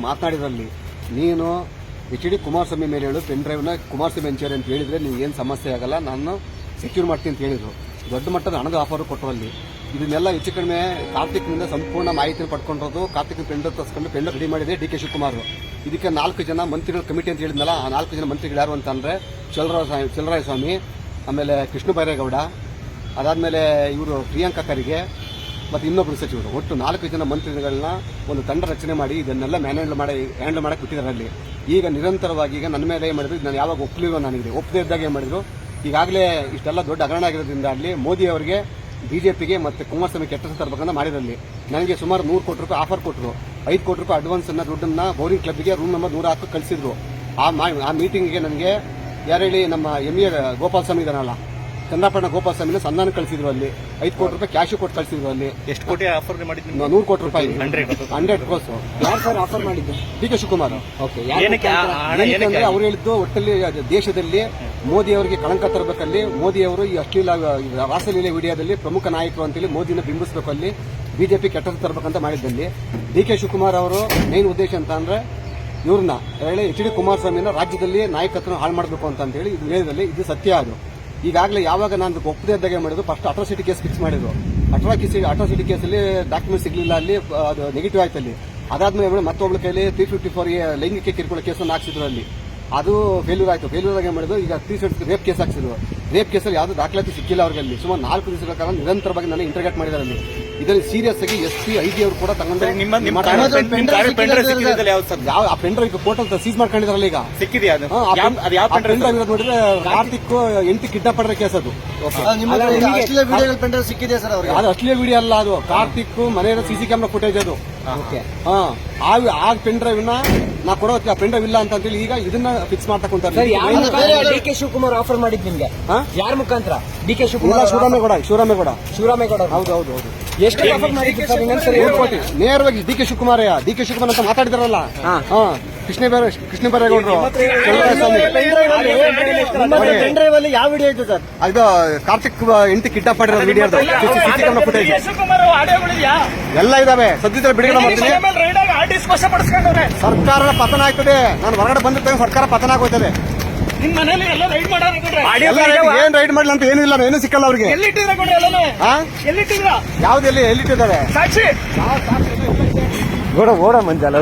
ಮಾತನಾಡಿದ್ರಲ್ಲಿ ನೀನು HD ಕುಮಾರಸ್ವಾಮಿ ಮೇಲೆ ಹೇಳು ಪೆನ್ ಡ್ರೈವ್ನ ಕುಮಾರಸ್ವಾಮಿ ಹಂಚೇರಿ ಅಂತ ಹೇಳಿದ್ರೆ ನೀವು ಏನು ಸಮಸ್ಯೆ ಆಗಲ್ಲ, ನಾನು ಸೆಕ್ಯೂರ್ ಮಾಡ್ತೀನಿ ಅಂತ ಹೇಳಿದ್ರು. ದೊಡ್ಡ ಮಟ್ಟದ ಹಣದ ಆಫರ್ ಕೊಟ್ಟರಲ್ಲಿ ಇದನ್ನೆಲ್ಲ ಹೆಚ್ಚು ಕಡಿಮೆ ಕಾರ್ತಿಕ್ನಿಂದ ಸಂಪೂರ್ಣ ಮಾಹಿತಿನ ಪಡ್ಕೊಂಡಿರೋದು. ಕಾರ್ತಿಕ್ ಪೆಂಡ್ ತರಿಸ್ಕೊಂಡು ಪೆಂಡ್ ರೆಡಿ ಮಾಡಿದೆ DK ಶಿವಕುಮಾರ್. ಇದಕ್ಕೆ 4 ಜನ ಮಂತ್ರಿಗಳ ಕಮಿಟಿ ಅಂತ ಹೇಳಿದ್ನಲ್ಲ, ಆ 4 ಜನ ಮಂತ್ರಿಗಳು ಯಾರು ಅಂತಂದ್ರೆ ಚಲರಾಯ ಸ್ವಾಮಿ, ಆಮೇಲೆ ಕೃಷ್ಣ ಬೈರೇಗೌಡ, ಅದಾದ್ಮೇಲೆ ಇವರು ಪ್ರಿಯಾಂಕಾ ಖರ್ಗೆ ಮತ್ತು ಇನ್ನೊಬ್ಬರು ಸಚಿವರು, ಒಟ್ಟು 4 ಜನ ಮಂತ್ರಿಗಳನ್ನ ಒಂದು ತಂಡ ರಚನೆ ಮಾಡಿ ಇದನ್ನೆಲ್ಲ ಹ್ಯಾಂಡಲ್ ಮಾಡಕ್ಕೆ ಬಿಟ್ಟಿದ್ದಾರೆ. ಅಲ್ಲಿ ಈಗ ನಿರಂತರವಾಗಿ ಈಗ ನನ್ನ ಮೇಲೆ ಏನು ಮಾಡಿದ್ರು, ನಾನು ಯಾವಾಗ ಒಪ್ಪಲಿಲ್ಲ, ನನಗೆ ಒಪ್ಪದೇ ಇದ್ದಾಗ ಏನು ಮಾಡಿದ್ರು, ಈಗಾಗಲೇ ಇಷ್ಟೆಲ್ಲ ದೊಡ್ಡ ಹಗರಣ ಆಗಿರೋದ್ರಿಂದ ಅಲ್ಲಿ ಮೋದಿ ಅವರಿಗೆ ಬಿಜೆಪಿಗೆ ಮತ್ತು ಕುಮಾರಸ್ವಾಮಿ ಕೆಟ್ಟ ತರಬೇಕಂತ ಮಾಡಿರಲ್ಲಿ ನನಗೆ ಸುಮಾರು 100 ಕೋಟಿ ರೂಪಾಯಿ ಆಫರ್ ಕೊಟ್ಟರು. 5 ಕೋಟಿ ರೂಪಾಯಿ ಅಡ್ವಾನ್ಸ್ ದುಡ್ಡನ್ನ ಬೌರಿಂಗ್ ಕ್ಲಬ್ಗೆ ರೂಮ್ ನಂಬರ್ 100 ಕಳಿಸಿದ್ರು. ಆ ಮೀಟಿಂಗ್ಗೆ ನನಗೆ ಯಾರು ಹೇಳಿ, ನಮ್ಮ MA ಗೋಪಾಲ ಸ್ವಾಮಿ ಇದಾನಲ್ಲ, ಚಂದ್ರಪಟ್ಟಣ ಗೋಪಾಲ ಸ್ವಾಮಿನ ಸಂಧಾನ ಕಳಿಸಿದ್ರು. ಅಲ್ಲಿ 5 ಕೋಟಿ ರೂಪಾಯಿ ಕ್ಯಾಶ್ ಕೊಟ್ಟು ಕಳಿಸಿದ್ರು. ಅಲ್ಲಿ ಎಷ್ಟು ಕೋಟಿ ಆಫರ್ ಮಾಡಿದ್ರು? 100 ಕೋಟಿ ರೂಪಾಯಿ 100 ಕ್ರೋಸ್. ಯಾರು ಸರ್ ಆಫರ್ ಮಾಡಿದ್ದು? DK ಶಿವಕುಮಾರ್. ಓಕೆ, ಅವ್ರು ಹೇಳಿದ್ದು ಒಟ್ಟಲ್ಲಿ ದೇಶದಲ್ಲಿ ಮೋದಿ ಅವರಿಗೆ ಕಳಂಕ ತರಬೇಕಲ್ಲಿ, ಮೋದಿ ಅವರು ಈ ಅಶ್ಲೀಲ ರಾಸಲೀಲೆ ವಿಡಿಯೋದಲ್ಲಿ ಪ್ರಮುಖ ನಾಯಕರು ಅಂತೇಳಿ ಮೋದಿನ ಬಿಂಬಿಸಬೇಕು, ಅಲ್ಲಿ ಬಿಜೆಪಿ ಕೆಟ್ಟ ತರಬೇಕಂತ ಮಾಡಿದ್ದಲ್ಲಿ DK ಶಿವಕುಮಾರ್ ಅವರು ಮೇನ್ ಉದ್ದೇಶ ಅಂತ ಅಂದ್ರೆ ಇವ್ರನ್ನ ಹೇಳಿ HD ಕುಮಾರಸ್ವಾಮಿನ ರಾಜ್ಯದಲ್ಲಿ ನಾಯಕತ್ವ ಹಾಳು ಮಾಡಬೇಕು ಅಂತ ಹೇಳಿ ಇದು ಹೇಳಿದಲ್ಲಿ ಇದು ಸತ್ಯ. ಅದು ಈಗಾಗಲೇ ಯಾವಾಗ ನಾನು ಒಪ್ಪದೇ ಇದ್ದಾಗ ಮಾಡಿದ್ರು, ಫಸ್ಟ್ ಅಟ್ರಾಸಿಟಿ ಕೇಸ್ ಫಿಕ್ಸ್ ಮಾಡಿದ್ರು. ಅಟ್ರಾಸಿಟಿ ಕೇಸಲ್ಲಿ ಡಾಕ್ಯುಮೆಂಟ್ ಸಿಗಲಿಲ್ಲ, ಅಲ್ಲಿ ಅದು ನೆಗೆಟಿವ್ ಆಯ್ತು. ಅಲ್ಲಿ ಅದಾದ್ಮೇಲೆ ಮತ್ತೊಬ್ಬಳ ಕೈಲಿ 354 ಲೈಂಗಿಕ ಕಿರುಕುಳ ಕೇಸನ್ನು ಹಾಕ್ಸಿದ್ರು. ಅಲ್ಲಿ ಅದು ಫೇಲ್ಯೂರ್ ಆಯ್ತು. ಫೇಲ್ಯೂರ್ ಆಗಿ ಮಾಡಿದ್ರು. ಈಗ 360 ರೇಪ್ ಕೇಸ್ ಹಾಕ್ಸಿದ್ರು. ರೇಪ್ ಕೇಸಲ್ಲಿ ಯಾವ್ದು ದಾಖಲಾತಿ ಸಿಕ್ಕಿಲ್ಲ ಅವ್ರಿಗೆ. ಅಲ್ಲಿ ಸುಮಾರು 4 ದಿವಸಗಳ ಕಾಲ ನಿರಂತರವಾಗಿ ನಾನು ಇಂಟರ್ಗೇಟ್ ಮಾಡಿದ್ದಾರೆ. ಅಲ್ಲಿ ಇದರಲ್ಲಿ ಸೀರಿಯಸ್ ಆಗಿ SP IG ಅವರು ಕೂಡ ತಗೊಂಡ್ರೆ ಆ ಪೆನ್ ಡ್ರೈವ್ ಪೋರ್ಟಲ್ ಸೀಸ್ ಮಾಡ್ಕೊಂಡಿದಾರಲ್ಲ. ಈಗ ಸಿಕ್ಕಿದೆಯಾ? ಪೆನ್ ಡ್ರೈವ್ ನೋಡಿದ್ರೆ ಕಾರ್ತಿಕ್ 8 ಕಿಡ್ನಾಪ್ ಮಾಡಿರೋ ಕೇಸ್ ಅದು. ಸಿಕ್ಕಿದೆ ಸರ್ ಅವ್ರಿಗೆ? ಅದು ಅಶ್ಲೀಲ ವಿಡಿಯೋ ಅಲ್ಲ, ಅದು ಕಾರ್ತಿಕ್ ಮನೆಯ CC ಕ್ಯಾಮೆರಾ ಫುಟೇಜ್ ಅದು. ಆ ಪೆನ್ ಡ್ರೈವ್ ನ ನಾ ಕೊಡೋ ಪೆನ್ ಡ್ರೈವ್ ಇಲ್ಲ ಅಂತ ಹೇಳಿ ಈಗ ಇದನ್ನ ಫಿಕ್ಸ್ ಮಾಡ್ತಾ ಕುಂತಾರೆ. DK ಶಿವಕುಮಾರ್ ಆಫರ್ ಮಾಡಿದ್ ನಿಮ್ಗೆ ಯಾರ ಮುಖಾಂತರ? DK ಶಿವಕುಮಾರ್, ಶಿವರಾಮೇಗೌಡ. ಹೌದು. ಎಷ್ಟು ಆಫರ್ ಮಾಡಿದ್ರು ಸರ್? ನೇರವಾಗಿ DK ಶಿವಕುಮಾರ್ ಅಂತ ಮಾತಾಡಿದಾರಲ್ಲ, ಕೃಷ್ಣ ಬೈರೇಗೌಡರು. ಪೆನ್ ಡ್ರೈವ್ ಅಲ್ಲಿ ಯಾವ ವಿಡಿಯೋ ಇತ್ತು ಸರ್? ಅದು ಕಾರ್ತಿಕ್ 8 ಕಿಡ್ನಾಪ್ ಮಾಡಿರೋ ವಿಡಿಯೋ ಫುಟೇಜ್ ಎಲ್ಲ ಇದಾವೆ. ಸದ್ಯದಲ್ಲಿ ಬಿಡುಗಡೆ ಮಾಡ್ತೀನಿ. ಸರ್ಕಾರ ಪತನ ಆಗ್ತದೆ. ನಾನು ಹೊರಗಡೆ ಬಂದಿರ್ತೇನೆ, ಸರ್ಕಾರ ಪತನ ಆಗೋಯ್ತದೆ. ಏನ್ ರೈಡ್ ಮಾಡ್ಲಿ ಅಂತ ಏನಿಲ್ಲ, ಏನು ಸಿಕ್ಕಲ್ಲ ಅವ್ರಿಗೆ. ಯಾವ್ದು ಎಲ್ಲಿಟ್ಟಿದ್ದಾರೆ? ಓಡ ಮಂಜಾಲ